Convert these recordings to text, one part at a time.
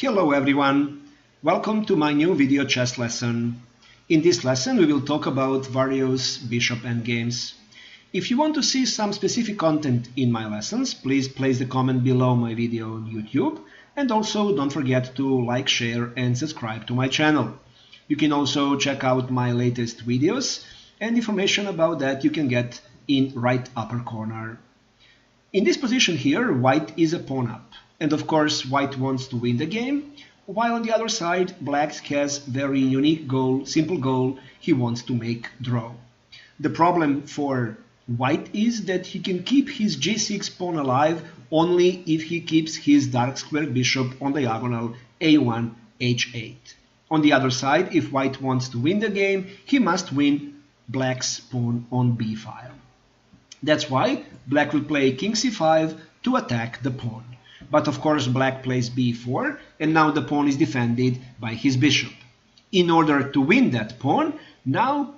Hello everyone, welcome to my new video chess lesson. In this lesson we will talk about various Bishop Endgames. If you want to see some specific content in my lessons, please place the comment below my video on YouTube, and also don't forget to like, share and subscribe to my channel. You can also check out my latest videos, and information about that you can get in right upper corner. In this position here, white is a pawn up. And of course, white wants to win the game, while on the other side, black has very unique goal, simple goal, he wants to make draw. The problem for white is that he can keep his g6 pawn alive only if he keeps his dark square bishop on diagonal a1, h8. On the other side, if white wants to win the game, he must win black's pawn on b5. That's why black will play king c5 to attack the pawn. But of course black plays b4, and now the pawn is defended by his bishop. In order to win that pawn, now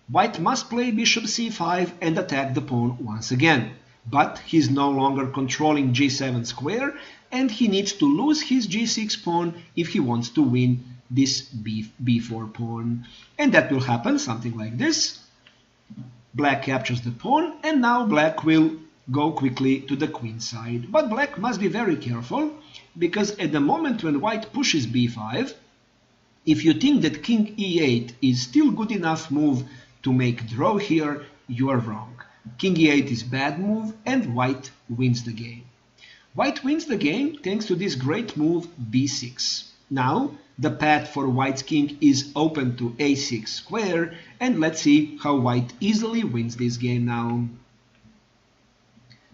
white must play bishop c5 and attack the pawn once again. But he's no longer controlling g7 square, and he needs to lose his g6 pawn if he wants to win this b4 pawn. And that will happen something like this. Black captures the pawn, and now black will go quickly to the queen side. But black must be very careful, because at the moment when white pushes b5, if you think that king e8 is still good enough move to make draw here, you are wrong. King e8 is bad move, and white wins the game. White wins the game thanks to this great move b6. Now the path for white's king is open to a6 square, and let's see how white easily wins this game now.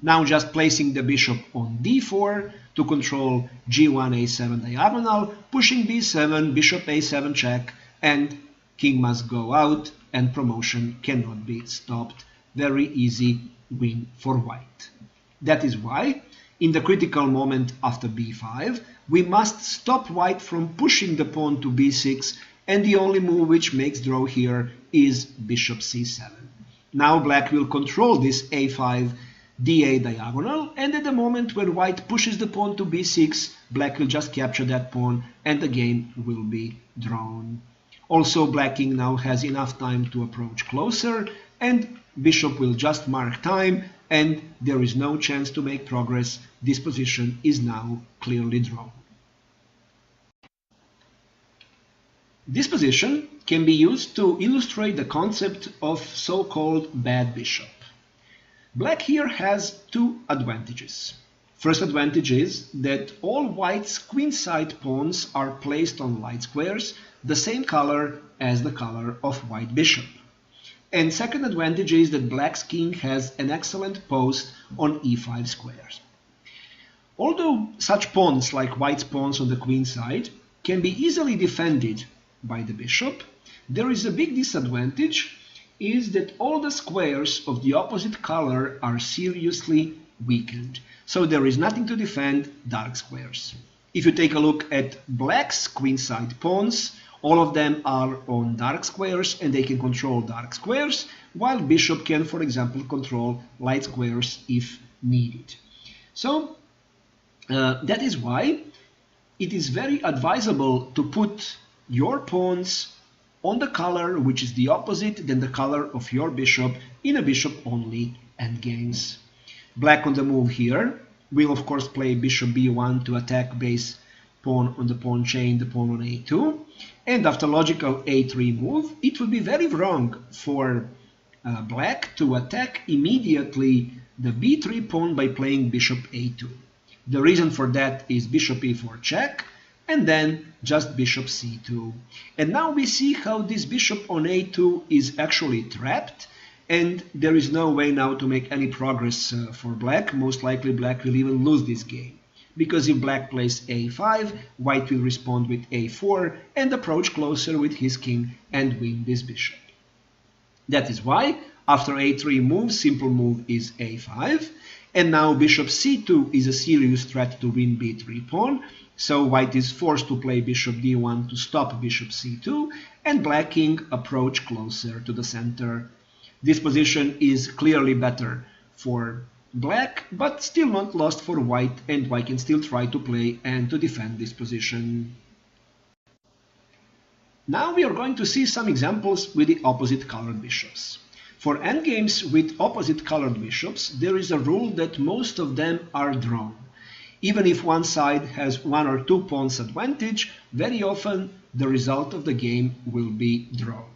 Now just placing the bishop on d4 to control g1, a7 diagonal, pushing b7, bishop a7 check, and king must go out, and promotion cannot be stopped. Very easy win for white. That is why, in the critical moment after b5, we must stop white from pushing the pawn to b6, and the only move which makes draw here is bishop c7. Now black will control this a5 da diagonal, and at the moment when white pushes the pawn to b6, black will just capture that pawn and the game will be drawn. Also, black king now has enough time to approach closer, and bishop will just mark time, and there is no chance to make progress. This position is now clearly drawn. This position can be used to illustrate the concept of so-called bad bishop. Black here has two advantages. First advantage is that all white's queenside pawns are placed on light squares, the same color as the color of white bishop. And second advantage is that black's king has an excellent post on e5 squares. Although such pawns like white's pawns on the queen side can be easily defended by the bishop, there is a big disadvantage is that all the squares of the opposite color are seriously weakened. So there is nothing to defend dark squares. If you take a look at black's queenside pawns, all of them are on dark squares and they can control dark squares, while bishop can, for example, control light squares if needed. So that is why it is very advisable to put your pawns on the color which is the opposite than the color of your bishop in a bishop-only endgames. Black on the move here will of course play bishop b1 to attack base pawn on the pawn chain, the pawn on a2, and after logical a3 move, it would be very wrong for black to attack immediately the b3 pawn by playing bishop a2. The reason for that is bishop e4 check, and then just bishop c2. And now we see how this bishop on a2 is actually trapped, and there is no way now to make any progress for black. Most likely black will even lose this game, because if black plays a5, white will respond with a4 and approach closer with his king and win this bishop. That is why after a3 move, simple move is a5, and now bishop c2 is a serious threat to win b3 pawn. So white is forced to play bishop d1 to stop bishop c2, and black king approach closer to the center. This position is clearly better for black, but still not lost for white, and white can still try to play and to defend this position. Now we are going to see some examples with the opposite colored bishops. For endgames with opposite colored bishops, there is a rule that most of them are drawn. Even if one side has 1 or 2 pawns advantage, very often the result of the game will be drawn.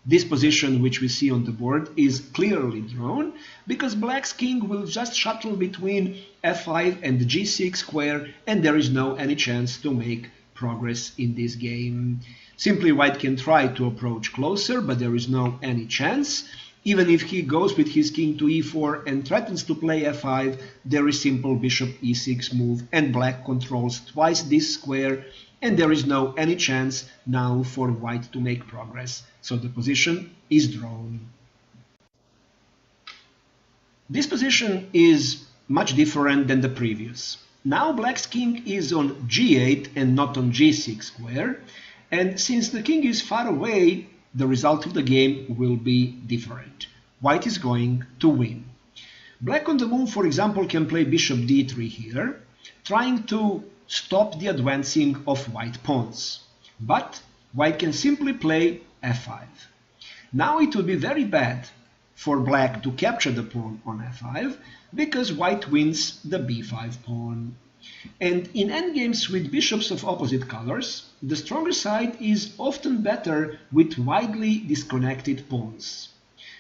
This position which we see on the board is clearly drawn because black's king will just shuttle between f5 and the g6 square, and there is no any chance to make progress in this game. Simply white can try to approach closer, but there is no any chance. Even if he goes with his king to e4 and threatens to play f5, there is simple bishop e6 move, and black controls twice this square, and there is no any chance now for white to make progress. So the position is drawn. This position is much different than the previous. Now black's king is on g8 and not on g6 square, and since the king is far away, the result of the game will be different. White is going to win. Black on the move, for example, can play bishop d3 here, trying to stop the advancing of white pawns. But white can simply play f5. Now it would be very bad for black to capture the pawn on f5 because white wins the b5 pawn. And in endgames with bishops of opposite colors, the stronger side is often better with widely disconnected pawns.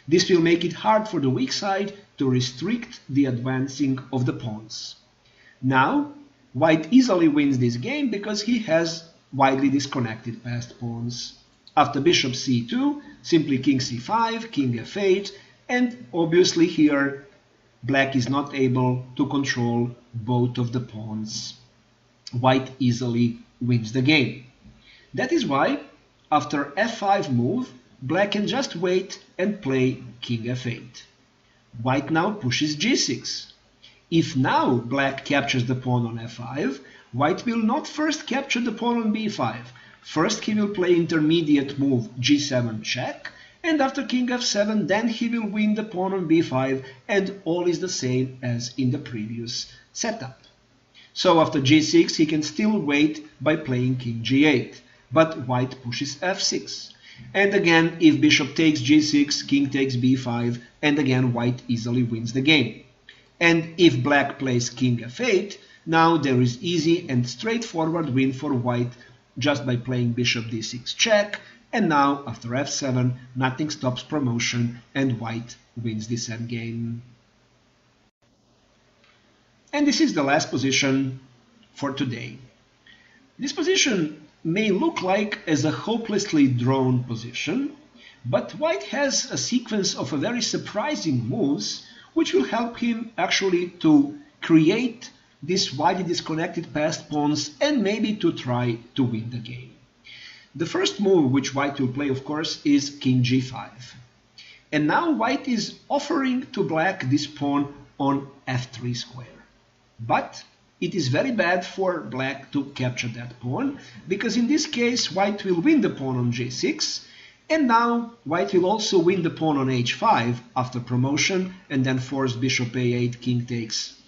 This will make it hard for the weak side to restrict the advancing of the pawns. Now, white easily wins this game because he has widely disconnected passed pawns. After bishop c2, simply king c5, king f8, and obviously here black is not able to control both of the pawns. White easily wins the game. That is why, after f5 move, black can just wait and play king f8. White now pushes g6. If now black captures the pawn on f5, white will not first capture the pawn on b5. First he will play intermediate move g7 check, and after king f7 then he will win the pawn on b5, and all is the same as in the previous setup. So after g6 he can still wait by playing king g8, but white pushes f6. And again, if bishop takes g6, king takes b5, and again white easily wins the game. And if black plays king f8, now there is easy and straightforward win for white just by playing bishop d6 check, and now after f7 nothing stops promotion and white wins this endgame. And this is the last position for today. This position may look like as a hopelessly drawn position, but white has a sequence of very surprising moves which will help him actually to create these widely disconnected passed pawns and maybe to try to win the game. The first move which white will play, of course, is king g5. And now white is offering to black this pawn on f3 square. But it is very bad for black to capture that pawn, because in this case white will win the pawn on g6, and now white will also win the pawn on h5 after promotion, and then force bishop a8, king takes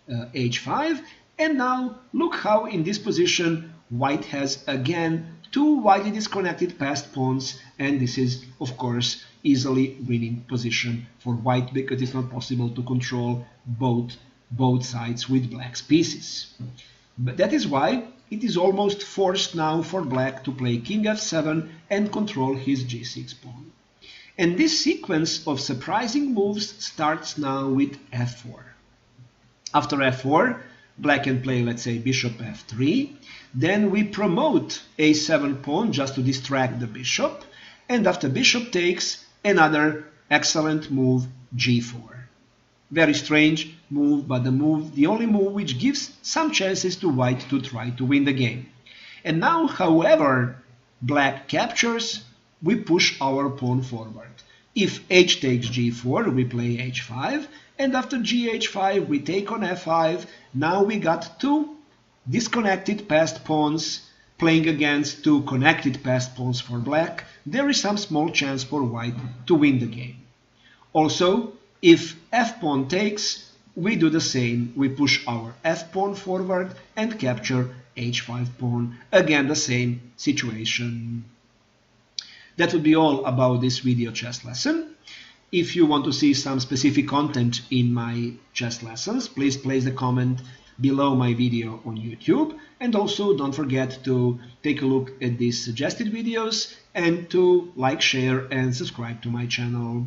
h5, and now look how in this position white has again two widely disconnected passed pawns, and this is of course easily winning position for white because it's not possible to control both sides with black's pieces. But that is why it is almost forced now for black to play king f7 and control his g6 pawn. And this sequence of surprising moves starts now with f4. After f4, black can play, let's say, bishop f3. Then we promote a7 pawn just to distract the bishop. And after bishop takes, another excellent move, g4. Very strange move, but the only move which gives some chances to white to try to win the game. And now, however black captures, we push our pawn forward. If h takes g4, we play h5, and after gh5 we take on f5. Now we got two disconnected passed pawns playing against two connected passed pawns for black. There is some small chance for white to win the game. Also, if f pawn takes, we do the same. We push our f pawn forward and capture h5 pawn. Again, the same situation. That would be all about this video chess lesson. If you want to see some specific content in my chess lessons, please place the comment below my video on YouTube. And also don't forget to take a look at these suggested videos and to like, share and subscribe to my channel.